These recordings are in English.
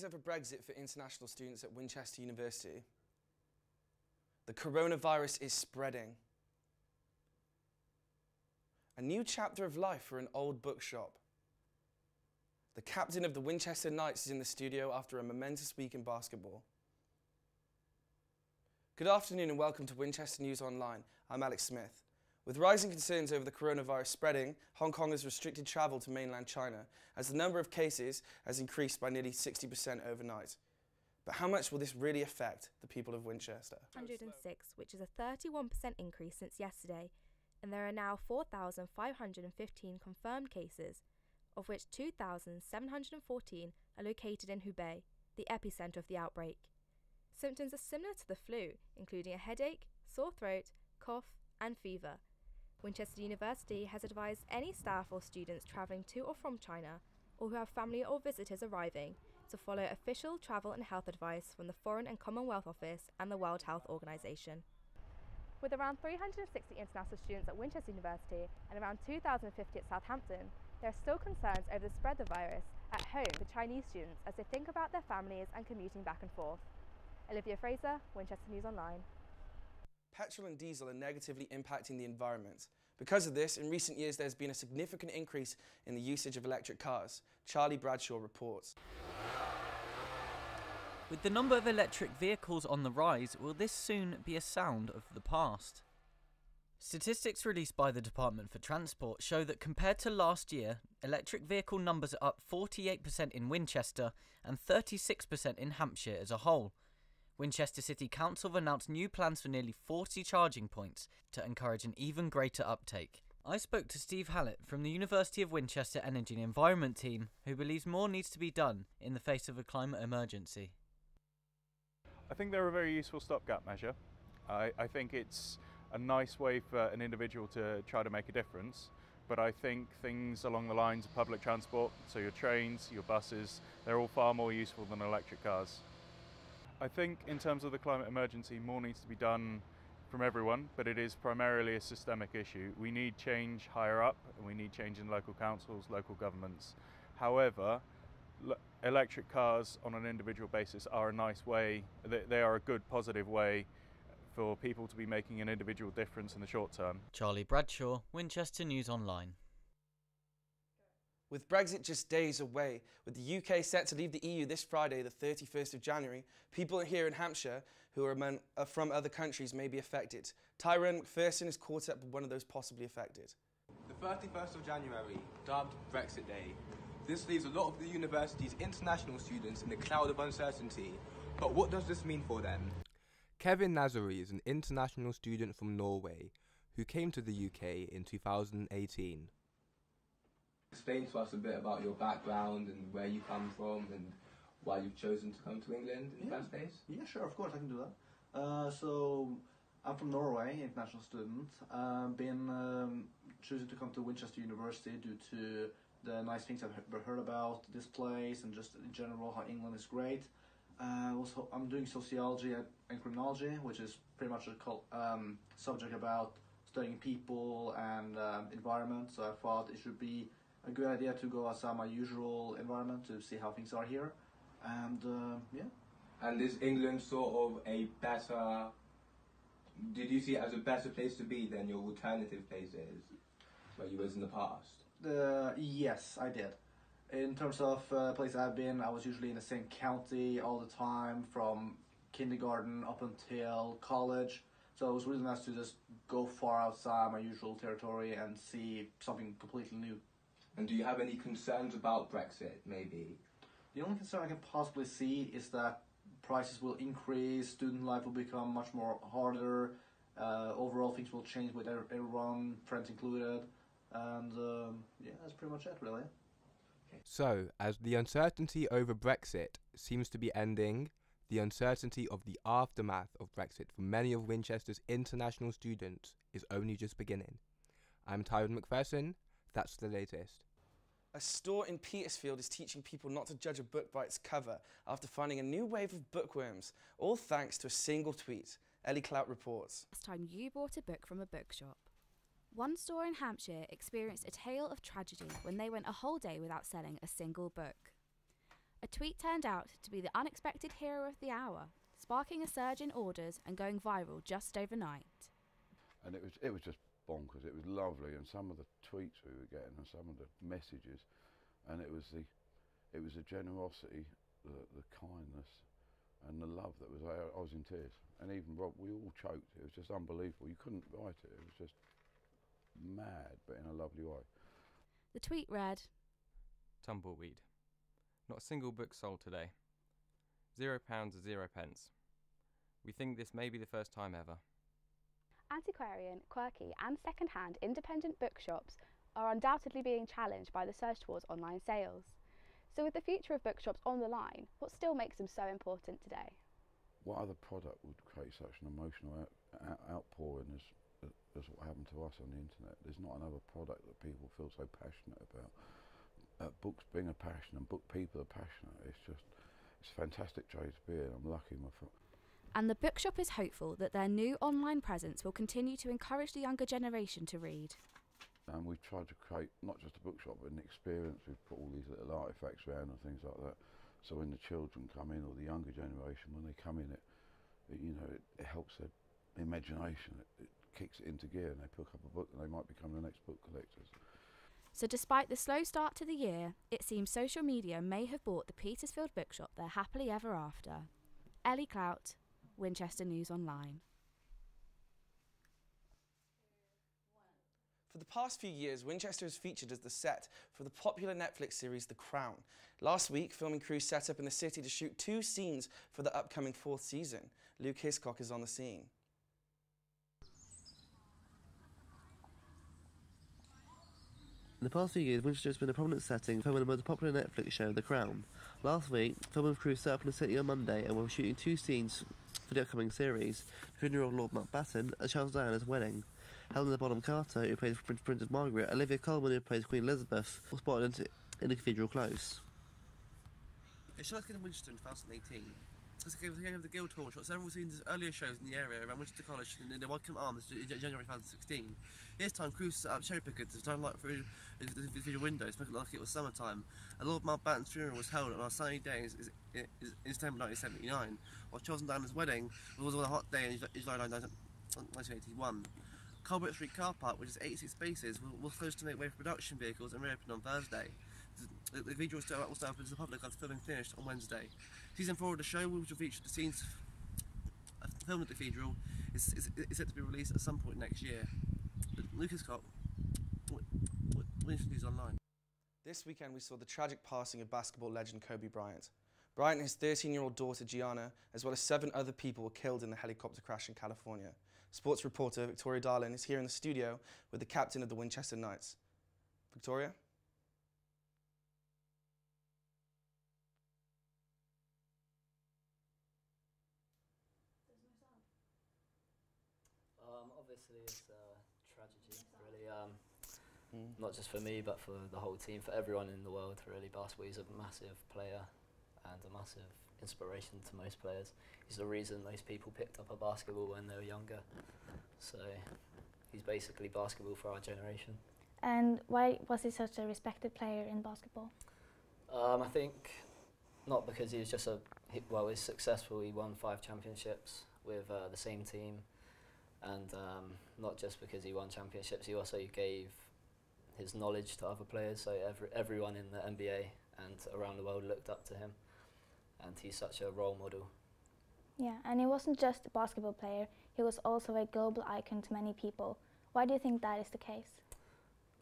days over Brexit for international students at Winchester University. The coronavirus is spreading. A new chapter of life for an old bookshop. The captain of the Winchester Knights is in the studio after a momentous week in basketball. Good afternoon and welcome to Winchester News Online. I'm Alex Smith. With rising concerns over the coronavirus spreading, Hong Kong has restricted travel to mainland China as the number of cases has increased by nearly 60% overnight. But how much will this really affect the people of Winchester? 106, which is a 31% increase since yesterday, and there are now 4,515 confirmed cases, of which 2,714 are located in Hubei, the epicentre of the outbreak. Symptoms are similar to the flu, including a headache, sore throat, cough, and fever. Winchester University has advised any staff or students travelling to or from China, or who have family or visitors arriving, to follow official travel and health advice from the Foreign and Commonwealth Office and the World Health Organization. With around 360 international students at Winchester University and around 2,050 at Southampton, there are still concerns over the spread of the virus at home for Chinese students as they think about their families and commuting back and forth. Olivia Fraser, Winchester News Online. Petrol and diesel are negatively impacting the environment. Because of this, in recent years there's been a significant increase in the usage of electric cars. Charlie Bradshaw reports. With the number of electric vehicles on the rise, will this soon be a sound of the past? Statistics released by the Department for Transport show that compared to last year, electric vehicle numbers are up 48% in Winchester and 36% in Hampshire as a whole. Winchester City Council have announced new plans for nearly 40 charging points to encourage an even greater uptake. I spoke to Steve Hallett from the University of Winchester Energy and Environment team, who believes more needs to be done in the face of a climate emergency. I think they're a very useful stopgap measure. I think it's a nice way for an individual to try to make a difference, but I think things along the lines of public transport, so your trains, your buses, they're all far more useful than electric cars. I think in terms of the climate emergency, more needs to be done from everyone, but it is primarily a systemic issue. We need change higher up, and we need change in local councils, local governments. However, electric cars on an individual basis are a nice way, they are a good positive way for people to be making an individual difference in the short term. Charlie Bradshaw, Winchester News Online. With Brexit just days away, with the UK set to leave the EU this Friday, the 31st of January, people here in Hampshire who are from other countries may be affected. Tyrone McPherson is caught up with one of those possibly affected. The 31st of January, dubbed Brexit Day. This leaves a lot of the university's international students in a cloud of uncertainty. But what does this mean for them? Kevin Nazary is an international student from Norway who came to the UK in 2018. Explain to us a bit about your background and where you come from and why you've chosen to come to England in the first place. Yeah, sure, of course I can do that. So I'm from Norway, international student. Been choosing to come to Winchester University due to the nice things I've heard about this place and just in general how England is great. Also, I'm doing sociology and criminology, which is pretty much a subject about studying people and environment. So I thought it should be a good idea to go outside my usual environment to see how things are here. And yeah. And is England sort of a better... Did you see it as a better place to be than your alternative places where you was in the past? Yes, I did. In terms of places I've been, I was usually in the same county all the time, from kindergarten up until college. So it was really nice to just go far outside my usual territory and see something completely new. And do you have any concerns about Brexit, maybe? The only concern I can possibly see is that prices will increase, student life will become much more harder, overall things will change with everyone, friends included, and yeah, that's pretty much it, really. So, as the uncertainty over Brexit seems to be ending, the uncertainty of the aftermath of Brexit for many of Winchester's international students is only just beginning. I'm Tyrone McPherson, that's the latest. A store in Petersfield is teaching people not to judge a book by its cover after finding a new wave of bookworms, all thanks to a single tweet. Ellie Clout reports. Last time you bought a book from a bookshop. One store in Hampshire experienced a tale of tragedy when they went a whole day without selling a single book. A tweet turned out to be the unexpected hero of the hour, sparking a surge in orders and going viral just overnight. And it was just bonkers. It was lovely, and some of the tweets we were getting and some of the messages, and it was the generosity, the kindness, and the love that was there. I was in tears, and even Rob, we all choked. It was just unbelievable. You couldn't write it. It was just mad, but in a lovely way. The tweet read, Tumbleweed. Not a single book sold today. £0 or 0 pence. We think this may be the first time ever. Antiquarian, quirky and second-hand independent bookshops are undoubtedly being challenged by the surge towards online sales. So with the future of bookshops on the line, what still makes them so important today? What other product would create such an emotional outpouring as what happened to us on the internet? There's not another product that people feel so passionate about. Books being a passion and book people are passionate. It's a fantastic trade to be in. I'm lucky. And the bookshop is hopeful that their new online presence will continue to encourage the younger generation to read. And we've tried to create not just a bookshop but an experience. We've put all these little artefacts around and things like that. So when the children come in, or the younger generation, when they come in, it helps their imagination. It kicks it into gear, and they pick up a book and they might become the next book collectors. So despite the slow start to the year, it seems social media may have brought the Petersfield bookshop their happily ever after. Ellie Clout, Winchester News Online. For the past few years, Winchester has featured as the set for the popular Netflix series The Crown. Last week, filming crews set up in the city to shoot 2 scenes for the upcoming 4th season. Luke Hiscock is on the scene. In the past few years, Winchester has been a prominent setting filming the most popular Netflix show, The Crown. Last week, filming crews set up in the city on Monday and were shooting 2 scenes for the upcoming series: the funeral of Lord Mountbatten and Charles Diana's wedding. Helena Bonham Carter, who plays Princess Margaret, and Olivia Colman, who plays Queen Elizabeth, were spotted in the Cathedral Close. It shot in Winchester in 2018. It's the game of the Guildhall, shot several scenes of earlier shows in the area around Winchester College in the Wycombe Arms in January 2016. This time, crews set up cherry pickets to shine light through the cathedral windows, making it look like it was summertime. And Lord Mountbatten's funeral was held on a sunny day in September 1979, while Charles and Diana's wedding was on a hot day in July 1981. Colbert Street car park, which is 86 spaces, was closed to make way for production vehicles and reopened on Thursday. The cathedral will stay open to the public after filming finished on Wednesday. Season 4 of the show, which will feature the scenes filmed at the cathedral, is set to be released at some point next year. Lucas Cock, Winchester News Online. This weekend we saw the tragic passing of basketball legend Kobe Bryant. Bryant and his 13-year-old daughter Gianna, as well as 7 other people, were killed in the helicopter crash in California. Sports reporter Victoria Darlin is here in the studio with the captain of the Winchester Knights. Victoria? Obviously it's a tragedy, really, not just for me but for the whole team, for everyone in the world really. Basketball, he's a massive player and a massive inspiration to most players. He's the reason most people picked up a basketball when they were younger, so he's basically basketball for our generation. And why was he such a respected player in basketball? I think not because he was just he's successful. He won 5 championships with the same team. And not just because he won championships, he also gave his knowledge to other players, so everyone in the NBA and around the world looked up to him, and he's such a role model. Yeah, and he wasn't just a basketball player, he was also a global icon to many people. Why do you think that is the case?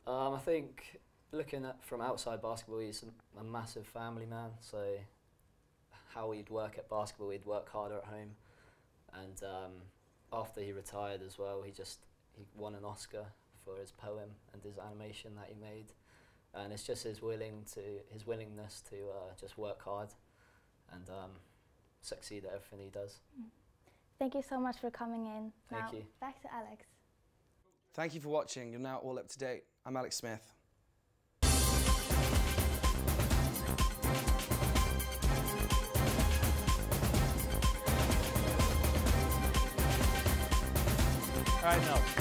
I think looking at from outside basketball, he's a massive family man, so how he'd work at basketball, he'd work harder at home, and after he retired as well, he won an Oscar for his poem and his animation that he made, and it's just his willingness to just work hard and succeed at everything he does. Thank you so much for coming in. Thank you. Back to Alex. Thank you for watching. You're now all up to date. I'm Alex Smith. All right, no.